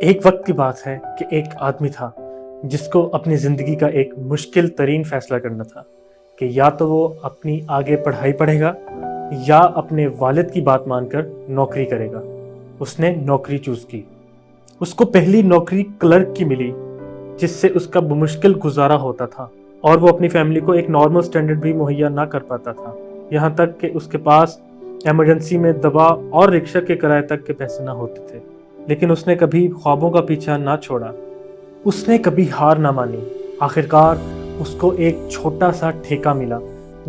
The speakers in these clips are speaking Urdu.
ایک وقت کی بات ہے کہ ایک آدمی تھا جس کو اپنی زندگی کا ایک مشکل ترین فیصلہ کرنا تھا کہ یا تو وہ اپنی آگے پڑھائی پڑھے گا یا اپنے والد کی بات مان کر نوکری کرے گا۔ اس نے نوکری چوز کی۔ اس کو پہلی نوکری کلرک کی ملی جس سے اس کا بمشکل گزارا ہوتا تھا اور وہ اپنی فیملی کو ایک نارمل سٹینڈرڈ بھی مہیا نہ کر پاتا تھا، یہاں تک کہ اس کے پاس ایمرجنسی میں دوا اور رکشہ کے کرائے تک کے پیسے نہ ہوتے تھے۔ لیکن اس نے کبھی خوابوں کا پیچھا نہ چھوڑا، اس نے کبھی ہار نہ مانی۔ آخرکار اس کو ایک چھوٹا سا ٹھیکہ ملا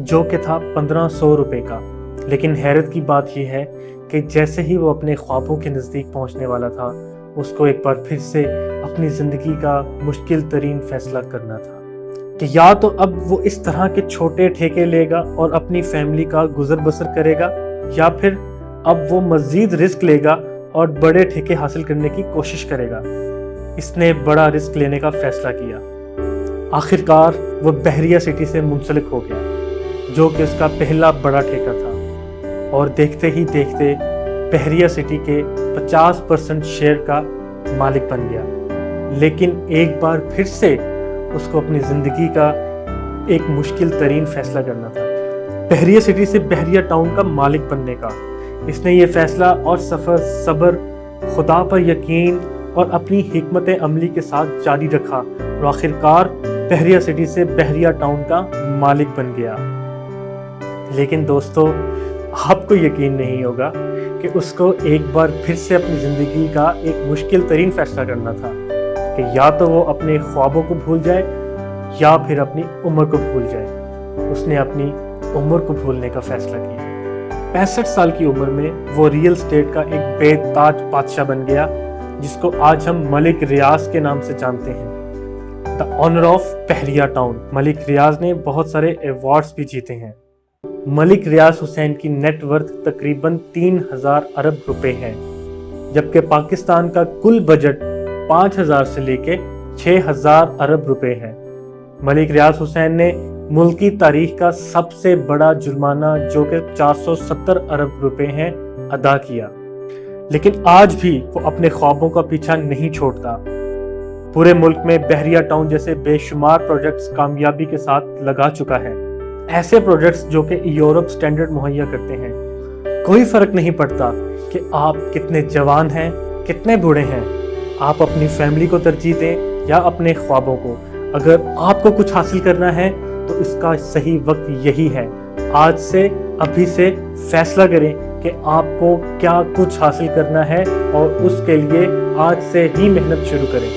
جو کہ تھا 1500 روپے کا۔ لیکن حیرت کی بات یہ ہے کہ جیسے ہی وہ اپنے خوابوں کے نزدیک پہنچنے والا تھا، اس کو ایک بار پھر سے اپنی زندگی کا مشکل ترین فیصلہ کرنا تھا کہ یا تو اب وہ اس طرح کے چھوٹے ٹھیکے لے گا اور اپنی فیملی کا گزر بسر کرے گا، یا پھر اب وہ مزید رسک لے گا اور بڑے ٹھیکے حاصل کرنے کی کوشش کرے گا۔ اس نے بڑا رسک لینے کا فیصلہ کیا۔ آخرکار وہ بحریہ سٹی سے منسلک ہو گیا جو کہ اس کا پہلا بڑا ٹھیکہ تھا، اور دیکھتے ہی دیکھتے بحریہ سٹی کے 50% شیئر کا مالک بن گیا۔ لیکن ایک بار پھر سے اس کو اپنی زندگی کا ایک مشکل ترین فیصلہ کرنا تھا، بحریہ سٹی سے بحریہ ٹاؤن کا مالک بننے کا۔ اس نے یہ فیصلہ اور سفر صبر، خدا پر یقین اور اپنی حکمت عملی کے ساتھ جاری رکھا، اور آخرکار بحریہ سٹی سے بحریہ ٹاؤن کا مالک بن گیا۔ لیکن دوستو، آپ کو یقین نہیں ہوگا کہ اس کو ایک بار پھر سے اپنی زندگی کا ایک مشکل ترین فیصلہ کرنا تھا کہ یا تو وہ اپنے خوابوں کو بھول جائے یا پھر اپنی عمر کو بھول جائے۔ اس نے اپنی عمر کو بھولنے کا فیصلہ کیا۔ 65 سال کی عمر میں وہ ریئل اسٹیٹ کا ایک بے تاج بادشاہ بن گیا جس کو آج ہم ملک ریاض کے نام سے جانتے ہیں، دا آنر آف بحریہ ٹاؤن۔ ملک ریاض نے بہت سارے ایوارڈز بھی جیتے ہیں۔ ملک ریاض حسین کی نیٹ ورتھ تقریباً 3000 ارب روپے ہے، جبکہ پاکستان کا کل بجٹ 5000 سے لے کے 6000 ارب روپے ہے۔ ملک ریاض حسین نے ملکی تاریخ کا سب سے بڑا جرمانہ جو کہ 470 ارب روپے ہیں ادا کیا، لیکن آج بھی وہ اپنے خوابوں کا پیچھا نہیں چھوڑتا۔ پورے ملک میں بحریہ ٹاؤن جیسے بے شمار پروجیکٹس کامیابی کے ساتھ لگا چکا ہے، ایسے پروجیکٹس جو کہ یورپ سٹینڈرڈ مہیا کرتے ہیں۔ کوئی فرق نہیں پڑتا کہ آپ کتنے جوان ہیں، کتنے بوڑھے ہیں، آپ اپنی فیملی کو ترجیح دیں یا اپنے خوابوں کو۔ اگر آپ کو کچھ حاصل کرنا ہے تو اس کا صحیح وقت یہی ہے۔ آج سے، ابھی سے فیصلہ کریں کہ آپ کو کیا کچھ حاصل کرنا ہے اور اس کے لیے آج سے ہی محنت شروع کریں۔